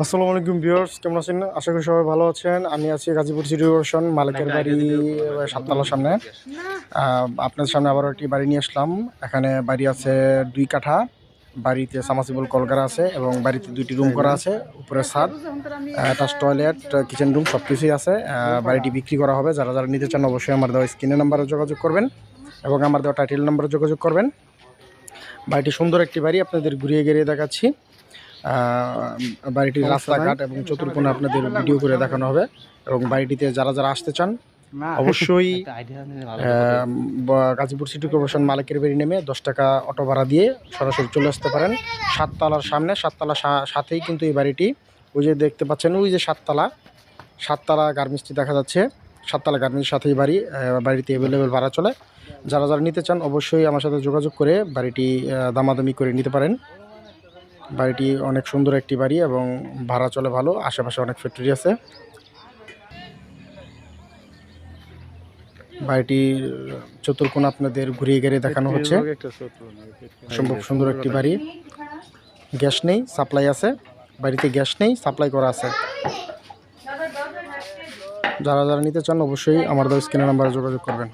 আসসালামু আলাইকুম ভিউয়ার্স, কেমন আছেন? আশা করি সবাই ভালো আছেন। আমি আছি গাজীপুর সিটি কর্পোরেশন মালিকের বাড়ি 7 তলার সামনে। আপনাদের সামনে আবারও একটি বাড়ি নিয়ে আসলাম। এখানে বাড়ি আছে 2 কাঠা। বাড়িতে সাবমার্সিবল কল করা আছে এবং বাড়িতে 2টি রুম করা আছে। উপরে ছাদ, অ্যাটাচ টয়লেট, কিচেন রুম সব কিছুই আছে। বাড়িটি বিক্রি করা হবে। যারা যারা নিতে চান অবশ্যই আমার দেওয়া স্ক্রিনের নাম্বারে যোগাযোগ করবেন এবং আমার দেওয়া টাইটেল নাম্বারে যোগাযোগ করবেন। বাড়িটি সুন্দর একটি বাড়ি, আপনাদের ঘুরিয়ে ঘিরিয়ে দেখাচ্ছি। বাড়িটির রাস্তাঘাট এবং চতুর্কোণে আপনাদের ভিডিও করে দেখানো হবে। এবং বাড়িটিতে যারা যারা আসতে চান অবশ্যই গাজীপুর সিটি কর্পোরেশন মালিকের বাড়ি নেমে 10 টাকা অটো ভাড়া দিয়ে সরাসরি চলে আসতে পারেন। 7 তলার সামনে, 7 তলার সাথেই কিন্তু এই বাড়িটি। ওই যে দেখতে পাচ্ছেন, ওই যে 7 তলা গার্মেন্টসটি দেখা যাচ্ছে। 7 তলা গার্মেন্টসের সাথেই বাড়ি। বাড়িতে অ্যাভেলেবেল ভাড়া চলে। যারা যারা নিতে চান অবশ্যই আমার সাথে যোগাযোগ করে বাড়িটি দামাদামি করে নিতে পারেন। বাড়িটি অনেক সুন্দর একটি বাড়ি এবং ভাড়া চলে ভালো। আশেপাশে অনেক ফ্যাক্টরি আছে। বাড়িটির চতুর্কোণ আপনাদের ঘুরিয়ে ঘিরে দেখানো হচ্ছে। সম্ভব সুন্দর একটি বাড়ি। গ্যাস নেই, সাপ্লাই আছে। বাড়িতে গ্যাস নেই, সাপ্লাই করা আছে। যারা যারা নিতে চান অবশ্যই আমার স্ক্রিনের নাম্বারে যোগাযোগ করবেন।